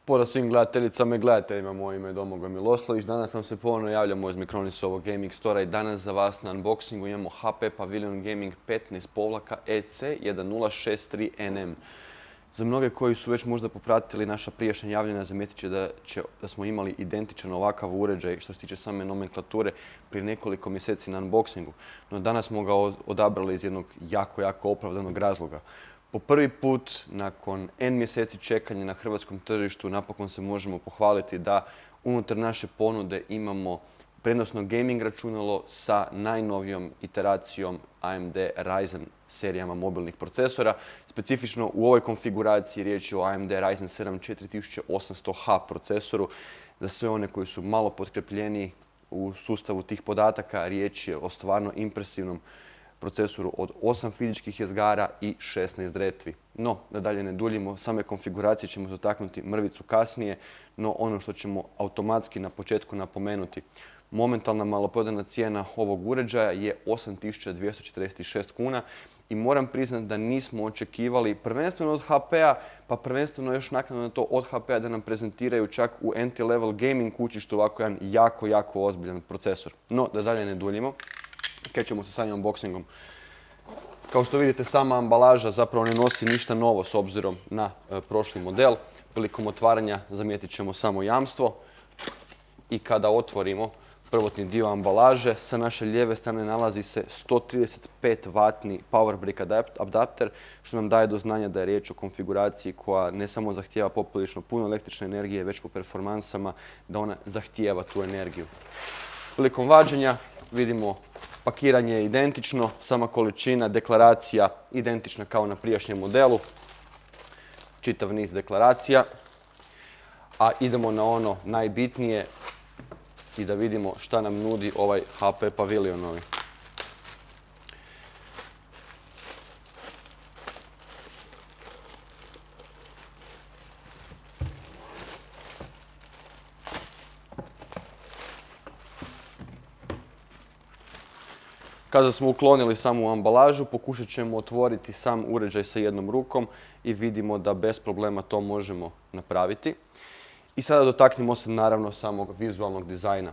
Pozdrav svim gledateljicama i gledateljima, moje ime je Domagoj Miloslović. Danas vam se ponovno javljamo iz Micronisovog Gaming Stora i danas za vas na unboxingu imamo HP Pavilion Gaming 15-EC1063NM. Za mnoge koji su već možda popratili naša prijašnja javljanja, zamijetit će da smo imali identičan ovakav uređaj što se tiče same nomenklature prije nekoliko mjeseci na unboxingu. No danas smo ga odabrali iz jednog jako opravdanog razloga. Po prvi put, nakon N mjeseci čekanja na hrvatskom tržištu, napokon se možemo pohvaliti da unutar naše ponude imamo prenosno gaming računalo sa najnovijom iteracijom AMD Ryzen serijama mobilnih procesora. Specifično u ovoj konfiguraciji riječ je o AMD Ryzen 7 4800H procesoru. Za sve one koji su malo potkrepljeniji u sustavu tih podataka, riječ je o stvarno impresivnom procesoru od 8 fizičkih jezgara i 16 retvi. No, da dalje ne duljimo, same konfiguracije ćemo dotaknuti mrvicu kasnije, no ono što ćemo automatski na početku napomenuti. Momentalna maloprodajna cijena ovog uređaja je 8246 kuna i moram priznati da nismo očekivali prvenstveno od HP-a, pa prvenstveno još naknadno na to od HP-a da nam prezentiraju čak u entry-level gaming kućištu ovako jedan jako ozbiljan procesor. No, da dalje ne duljimo, krećemo se samim unboxingom. Kao što vidite, sama ambalaža zapravo ne nosi ništa novo s obzirom na prošli model. Prilikom otvaranja zamijetit ćemo samo jamstvo i kada otvorimo prvotni dio ambalaže, sa naše lijeve strane nalazi se 135W power brick adapter, što nam daje do znanja da je riječ o konfiguraciji koja ne samo zahtijeva poprilično puno električne energije, već po performansama da ona zahtijeva tu energiju. Prilikom vađenja vidimo pakiranje je identično, sama količina, deklaracija identična kao na prijašnjem modelu. Čitav niz deklaracija. A idemo na ono najbitnije i da vidimo šta nam nudi ovaj HP Pavilionovi. Kada smo uklonili samu ambalažu, pokušat ćemo otvoriti sam uređaj sa jednom rukom i vidimo da bez problema to možemo napraviti. I sada dotaknimo se naravno samog vizualnog dizajna.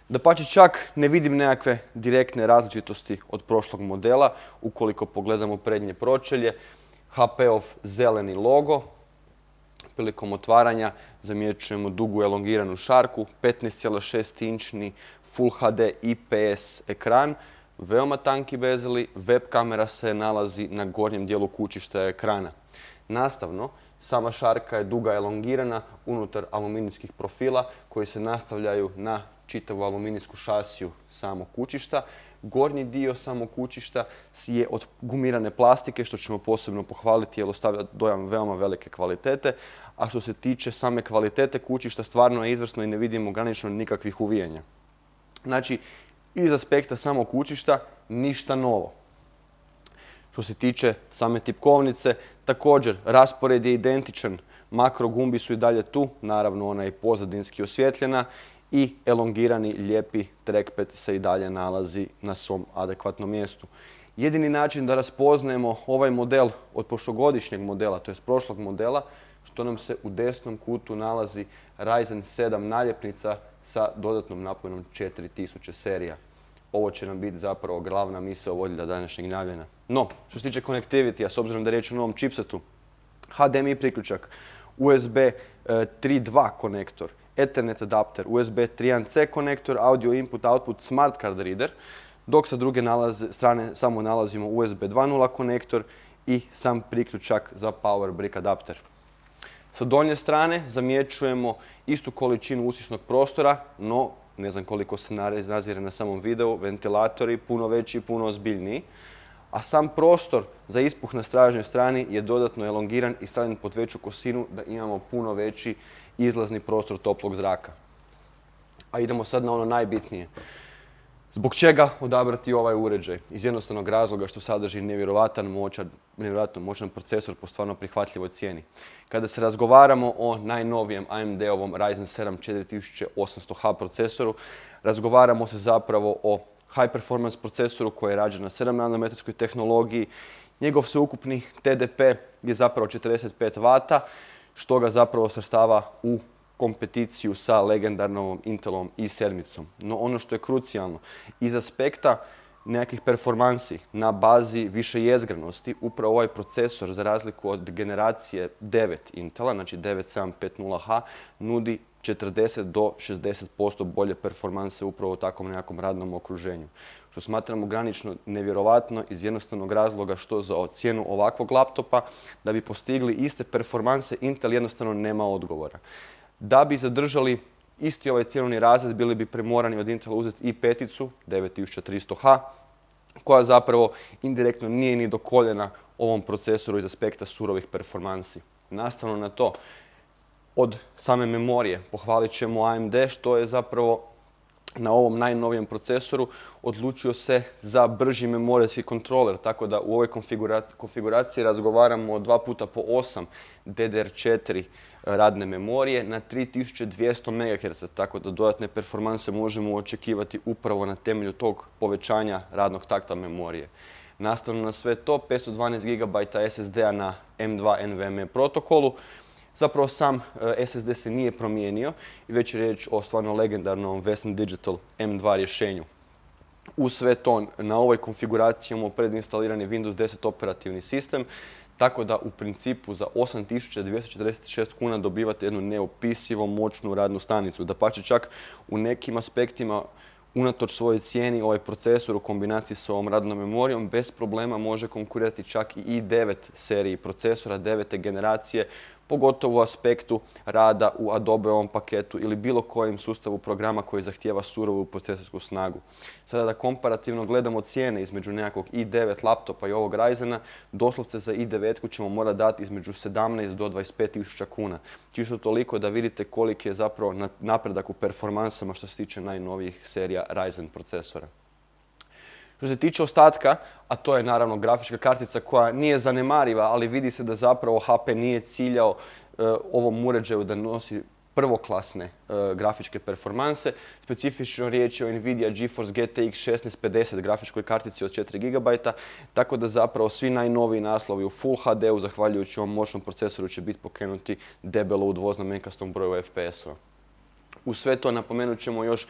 Dapače, čak ne vidim nekakve direktne različitosti od prošlog modela. Ukoliko pogledamo prednje pročelje, HP-ov zeleni logo. Prilikom otvaranja zamjećujemo dugu elongiranu šarku, 15,6-inčni Full HD IPS ekran, veoma tanki bezeli, web kamera se nalazi na gornjem dijelu kućišta ekrana. Nastavno, sama šarka je duga elongirana unutar aluminijskih profila koji se nastavljaju na čitavu aluminijsku šasiju samog kućišta. Gornji dio samog kućišta je od gumirane plastike, što ćemo posebno pohvaliti jer ostavlja dojam veoma velike kvalitete. A što se tiče same kvalitete kućišta, stvarno je izvrsno i ne vidimo granično nikakvih uvijanja. Znači, iz aspekta samog kućišta ništa novo. Što se tiče same tipkovnice, također raspored je identičan. Makro gumbi su i dalje tu, naravno ona je pozadinski osvjetljena i elongirani lijepi trackpad se i dalje nalazi na svom adekvatnom mjestu. Jedini način da raspoznajemo ovaj model od prošlogodišnjeg modela, to je prošlog modela, što nam se u desnom kutu nalazi Ryzen 7 naljepnica sa dodatnom napomenom 4000 serija. Ovo će nam biti zapravo glavna misao vodilja današnjeg javljanja. No, što se tiče connectivity-a, s obzirom da je riječ o novom chipsetu, HDMI priključak, USB 3.2 konektor, Ethernet adapter, USB 3.1C konektor, audio input, output, smart card reader, dok sa druge strane samo nalazimo USB 2.0 konektor i sam priključak za power brick adapter. Sa donje strane zamjećujemo istu količinu usisnog prostora, no ne znam koliko se nazire na samom videu, ventilatori puno veći i puno ozbiljniji. A sam prostor za ispuh na stražnjoj strani je dodatno elongiran i stavljen pod veću kosinu da imamo puno veći izlazni prostor toplog zraka. A idemo sad na ono najbitnije. Zbog čega odabrati ovaj uređaj? Iz jednostavnog razloga što sadrži nevjerojatno moćan procesor po stvarno prihvatljivoj cijeni. Kada se razgovaramo o najnovijem AMD-ovom Ryzen 7 4800H procesoru, razgovaramo se zapravo o high performance procesoru koji je rađen na 7 nanometarskoj tehnologiji. Njegov sveukupni TDP je zapravo 45 W, što ga zapravo svrstava u kompeticiju sa legendarnom Intelom i7. No ono što je krucijalno, iz aspekta nekakvih performansi na bazi više jezgranosti, upravo ovaj procesor, za razliku od generacije 9 Intela, znači 9750H, nudi 40 do 60% bolje performanse upravo u takvom nekakvom radnom okruženju. Što smatramo granično nevjerovatno iz jednostavnog razloga što za cijenu ovakvog laptopa, da bi postigli iste performanse, Intel jednostavno nema odgovora. Da bi zadržali isti ovaj cjenovni razred, bili bi primorani od Intela uzeti i5 9300H, koja zapravo indirektno nije ni do koljena ovom procesoru iz aspekta surovih performansi. Nastavno na to, od same memorije pohvalit ćemo AMD, što je zapravo na ovom najnovijem procesoru odlučio se za brži memorijski kontroler, tako da u ovoj konfiguraciji razgovaramo o 2x8 DDR4 radne memorije na 3200 MHz, tako da dodatne performanse možemo očekivati upravo na temelju tog povećanja radnog takta memorije. Nastavno na sve to, 512 GB SSD-a na M2 NVMe protokolu. Zapravo sam SSD se nije promijenio i već je riječ o stvarno legendarnom Western Digital M2 rješenju. Uz sve to, na ovoj konfiguraciji imamo predinstalirani Windows 10 operativni sistem, tako da u principu za 8246 kuna dobivate jednu neopisivo moćnu radnu stanicu. Dapače, čak u nekim aspektima, unatoč svojoj cijeni, ovaj procesor u kombinaciji s ovom radnom memorijom bez problema može konkurirati čak i i9 seriji procesora 9. generacije, pogotovo u aspektu rada u Adobeovom paketu ili bilo kojem sustavu programa koji zahtijeva surovu procesorsku snagu. Sada da komparativno gledamo cijene između nekakvog i9 laptopa i ovog Ryzena, doslovce za i9 ćemo morati dati između 17 do 25 tisuća kuna. Čisto toliko da vidite koliki je zapravo napredak u performansama što se tiče najnovijih serija Ryzen procesora. Što se tiče ostatka, a to je naravno grafička kartica koja nije zanemariva, ali vidi se da zapravo HP nije ciljao ovom uređaju da nosi prvoklasne grafičke performanse. Specifično riječ je o Nvidia GeForce GTX 1650 grafičkoj kartici od 4 GB, tako da zapravo svi najnoviji naslovi u Full HD-u, zahvaljujući ovom moćnom procesoru, će biti pokrenuti debelo u dvoznamenkastom broju FPS-ova. U sve to napomenut ćemo još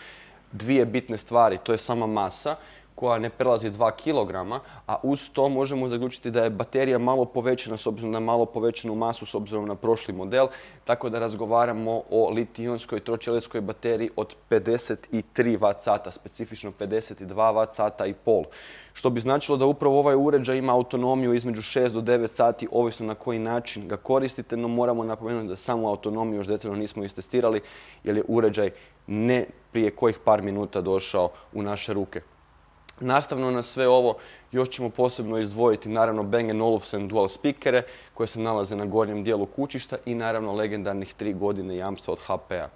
dvije bitne stvari, to je sama masa, koja ne prelazi 2 kg, a uz to možemo zaključiti da je baterija malo povećana s obzirom na malo povećanu masu s obzirom na prošli model, tako da razgovaramo o litij-ionskoj troćelijskoj bateriji od 53 Wh, specifično 52 Wh i pol. Što bi značilo da upravo ovaj uređaj ima autonomiju između 6 do 9 sati, ovisno na koji način ga koristite, no moramo napomenuti da samu autonomiju još detaljno nismo istestirali, jer je uređaj ne prije kojih par minuta došao u naše ruke. Nastavno na sve ovo, još ćemo posebno izdvojiti naravno Bang & Olufsen dual speakere koje se nalaze na gornjem dijelu kućišta i naravno legendarnih 3 godine jamstva od HP-a.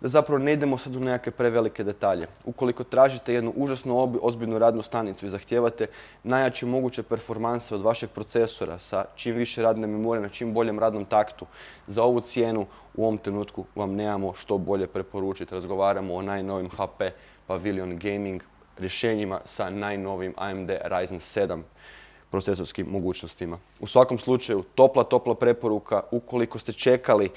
Da zapravo ne idemo sad u nekakve prevelike detalje. Ukoliko tražite jednu užasno ozbiljnu radnu stanicu i zahtijevate najjače moguće performanse od vašeg procesora sa čim više radne memorije na čim boljem radnom taktu, za ovu cijenu u ovom trenutku vam nemamo što bolje preporučiti. Razgovaramo o najnovim HP Pavilion Gaming rješenjima sa najnovijim AMD Ryzen 7 procesorskim mogućnostima. U svakom slučaju, topla preporuka. Ukoliko ste čekali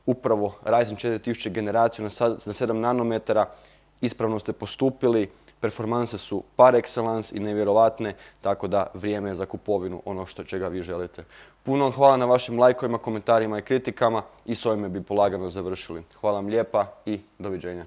upravo Ryzen 4000 generaciju na 7 nanometara, ispravno ste postupili, performanse su par excellence i nevjerovatne, tako da vrijeme je za kupovinu ono čega vi želite. Puno vam hvala na vašim lajkovima, komentarima i kritikama i s ovime bi polagano završili. Hvala vam lijepa i doviđenja.